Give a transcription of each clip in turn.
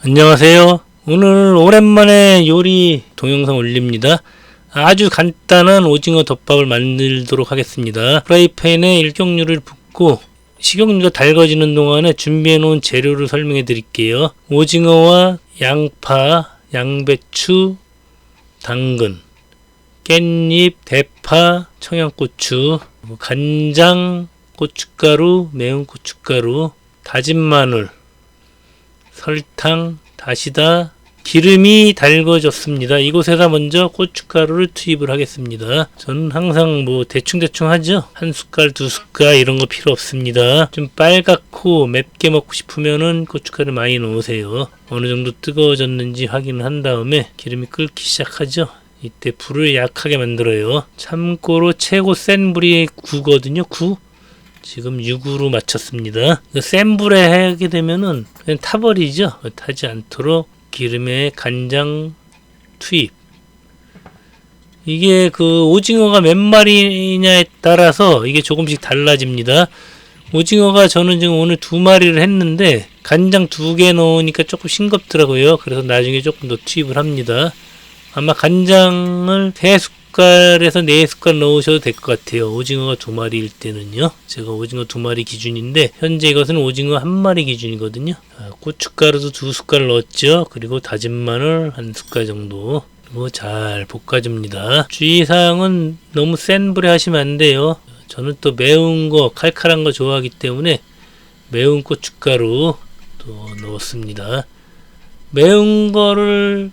안녕하세요. 오늘 오랜만에 요리 동영상 올립니다. 아주 간단한 오징어 덮밥을 만들도록 하겠습니다. 프라이팬에 일격류를 붓고 식용유가 달궈지는 동안에 준비해 놓은 재료를 설명해 드릴게요. 오징어와 양파, 양배추, 당근, 깻잎, 대파, 청양고추, 간장, 고춧가루, 매운 고춧가루, 다진 마늘, 설탕, 다시다, 기름이 달궈졌습니다. 이곳에다 먼저 고춧가루를 투입을 하겠습니다. 저는 항상 대충 하죠. 한 숟갈, 두 숟갈 이런 거 필요 없습니다. 좀 빨갛고 맵게 먹고 싶으면은 고춧가루 많이 넣으세요. 어느 정도 뜨거워졌는지 확인을 한 다음에 기름이 끓기 시작하죠. 이때 불을 약하게 만들어요. 참고로 최고 센 불이 9거든요. 9. 지금 6으로 맞췄습니다. 센 불에 하게 되면은 그냥 타버리죠. 타지 않도록 기름에 간장 투입. 이게 오징어가 몇 마리냐에 따라서 이게 조금씩 달라집니다. 오징어가 저는 지금 오늘 2마리를 했는데 간장 2개 넣으니까 조금 싱겁더라고요. 그래서 나중에 조금 더 투입을 합니다. 아마 간장을 3숟갈에서 4숟갈 넣으셔도 될 것 같아요. 오징어가 2마리일 때는요. 제가 오징어 2마리 기준인데 현재 이것은 오징어 1마리 기준이거든요. 고춧가루도 2숟갈 넣었죠. 그리고 다진 마늘 1숟갈 정도. 그리고 잘 볶아줍니다. 주의사항은 너무 센 불에 하시면 안 돼요. 저는 또 매운 거, 칼칼한 거 좋아하기 때문에 매운 고춧가루 또 넣었습니다. 매운 거를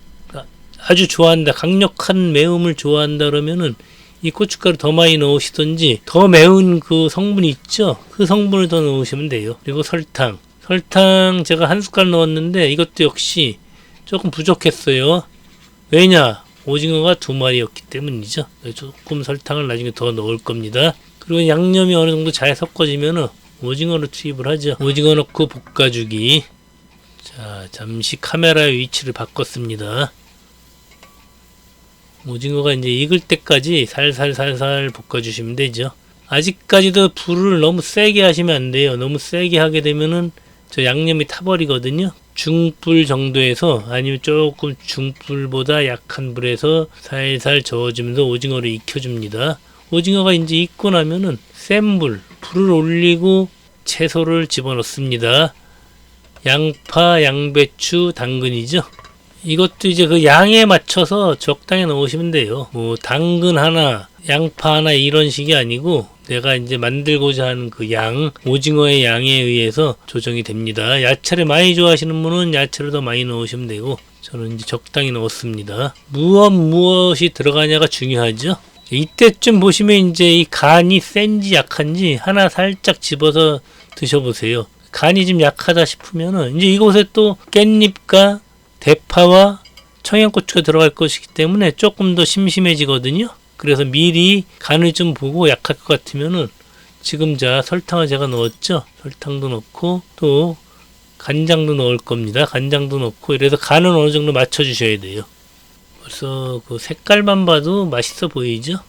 아주 좋아한다, 강력한 매움을 좋아한다 그러면은 이 고춧가루 더 많이 넣으시던지 더 매운 그 성분이 있죠, 그 성분을 더 넣으시면 돼요. 그리고 설탕 제가 1숟갈 넣었는데 이것도 역시 조금 부족했어요. 왜냐, 오징어가 2마리였기 때문이죠. 조금 설탕을 나중에 더 넣을 겁니다. 그리고 양념이 어느 정도 잘 섞어지면은 오징어를 투입을 하죠. 오징어 넣고 볶아주기. 자, 잠시 카메라의 위치를 바꿨습니다. 오징어가 이제 익을 때까지 살살 볶아주시면 되죠. 아직까지도 불을 너무 세게 하시면 안 돼요. 너무 세게 하게 되면은 저 양념이 타버리거든요. 중불 정도에서, 아니면 조금 중불보다 약한 불에서 살살 저어주면서 오징어를 익혀줍니다. 오징어가 이제 익고 나면은 센 불을 올리고 채소를 집어넣습니다. 양파, 양배추, 당근이죠. 이것도 이제 그 양에 맞춰서 적당히 넣으시면 돼요. 당근 하나, 양파 하나 이런 식이 아니고 내가 이제 만들고자 하는 그 양, 오징어의 양에 의해서 조정이 됩니다. 야채를 많이 좋아하시는 분은 야채를 더 많이 넣으시면 되고, 저는 이제 적당히 넣었습니다. 무엇이 들어가냐가 중요하죠. 이때쯤 보시면 이제 이 간이 센지 약한지 하나 살짝 집어서 드셔보세요. 간이 좀 약하다 싶으면은 이제 이곳에 또 깻잎과 대파와 청양고추가 들어갈 것이기 때문에 조금 더 심심해지거든요. 그래서 미리 간을 좀 보고 약할 것 같으면은, 지금 설탕을 제가 넣었죠. 설탕도 넣고 또 간장도 넣을 겁니다. 간장도 넣고 이래서 간은 어느 정도 맞춰주셔야 돼요. 벌써 그 색깔만 봐도 맛있어 보이죠.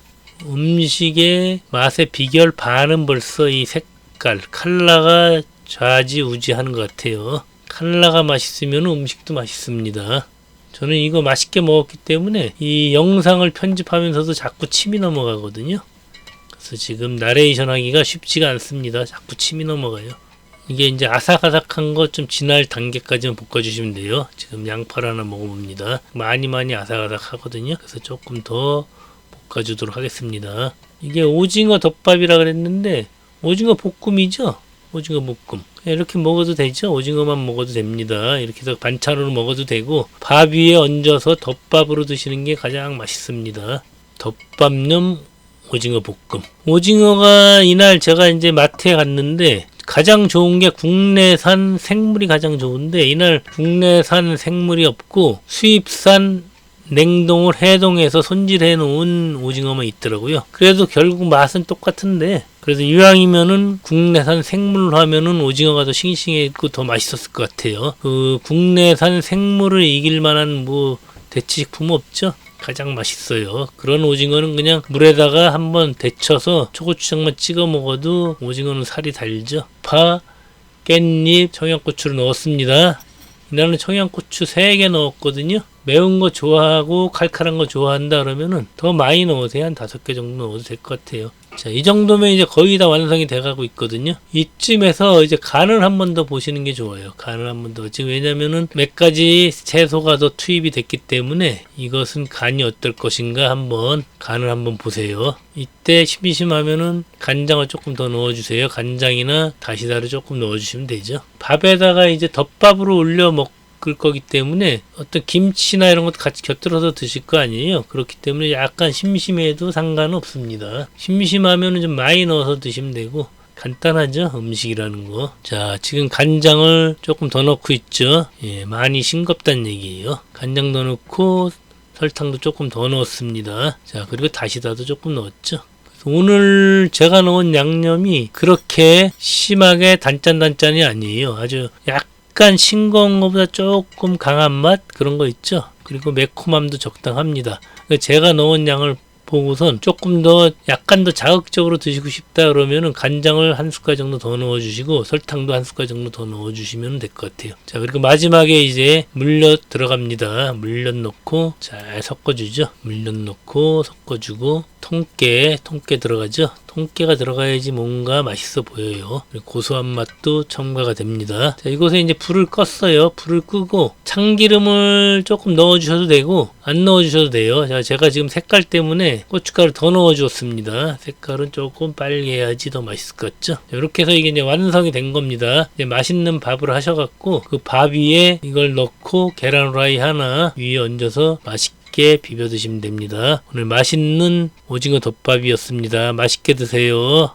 음식의 맛의 비결 반은 벌써 이 색깔, 컬러가 좌지우지하는 것 같아요. 컬러가 맛있으면 음식도 맛있습니다. 저는 이거 맛있게 먹었기 때문에 이 영상을 편집하면서도 자꾸 침이 넘어가거든요. 그래서 지금 나레이션 하기가 쉽지가 않습니다. 자꾸 침이 넘어가요. 이게 이제 아삭아삭한 거 좀 지날 단계까지만 볶아주시면 돼요. 지금 양파를 하나 먹어봅니다. 많이 아삭아삭 하거든요. 그래서 조금 더 볶아주도록 하겠습니다. 이게 오징어 덮밥이라 그랬는데 오징어 볶음이죠. 오징어 볶음. 이렇게 먹어도 되죠. 오징어만 먹어도 됩니다. 이렇게 해서 반찬으로 먹어도 되고, 밥 위에 얹어서 덮밥으로 드시는 게 가장 맛있습니다. 덮밥용 오징어 볶음. 오징어가 이날 제가 이제 마트에 갔는데 가장 좋은 게 국내산 생물이 가장 좋은데, 이날 국내산 생물이 없고 수입산 냉동을 해동해서 손질해 놓은 오징어만 있더라고요. 그래도 결국 맛은 똑같은데, 그래서 이왕이면은 국내산 생물로 하면은 오징어가 더 싱싱했고 더 맛있었을 것 같아요. 그 국내산 생물을 이길 만한 대체식품 없죠? 가장 맛있어요. 그런 오징어는 그냥 물에다가 한번 데쳐서 초고추장만 찍어 먹어도 오징어는 살이 달죠. 파, 깻잎, 청양고추를 넣었습니다. 나는 청양고추 3개 넣었거든요. 매운 거 좋아하고 칼칼한 거 좋아한다 그러면은 더 많이 넣으세요. 한 5개 정도 넣어도 될 것 같아요. 자, 이 정도면 이제 거의 다 완성이 돼가고 있거든요. 이쯤에서 이제 간을 한 번 더 보시는 게 좋아요. 간을 한 번 더. 지금 왜냐면은 몇 가지 채소가 더 투입이 됐기 때문에 이것은 간이 어떨 것인가 한번 간을 한번 보세요. 이때 심심하면은 간장을 조금 더 넣어주세요. 간장이나 다시다를 조금 넣어주시면 되죠. 밥에다가 이제 덮밥으로 올려 먹을 거기 때문에 어떤 김치나 이런 것도 같이 곁들여서 드실 거 아니에요. 그렇기 때문에 약간 심심해도 상관없습니다. 심심하면 좀 많이 넣어서 드시면 되고 간단하죠, 음식이라는 거. 자, 지금 간장을 조금 더 넣고 있죠. 예, 많이 싱겁다는 얘기예요. 간장 더 넣고 설탕도 조금 더 넣었습니다. 자, 그리고 다시다도 조금 넣었죠. 오늘 제가 넣은 양념이 그렇게 심하게 단짠단짠이 아니에요. 아주 약간 싱거운 것보다 조금 강한 맛 그런 거 있죠. 그리고 매콤함도 적당합니다. 제가 넣은 양을 보고선 조금 더 약간 더 자극적으로 드시고 싶다 그러면은 간장을 한 숟갈 정도 더 넣어주시고 설탕도 한 숟갈 정도 더 넣어주시면 될 것 같아요. 자, 그리고 마지막에 이제 물엿 들어갑니다. 물엿 넣고 잘 섞어주죠. 물엿 넣고 섞어주고 통깨 들어가죠. 통깨가 들어가야지 뭔가 맛있어 보여요. 고소한 맛도 첨가가 됩니다. 자, 이곳에 이제 불을 껐어요. 불을 끄고 참기름을 조금 넣어주셔도 되고 안 넣어주셔도 돼요. 자, 제가 지금 색깔 때문에 고춧가루 더 넣어주었습니다. 색깔은 조금 빨개야지 더 맛있을 것 같죠. 자, 이렇게 해서 이게 이제 완성이 된 겁니다. 이제 맛있는 밥을 하셔갖고 그 밥 위에 이걸 넣고 계란 후라이 하나 위에 얹어서 맛있게 비벼 드시면 됩니다. 오늘 맛있는 오징어 덮밥이었습니다. 맛있게 드세요.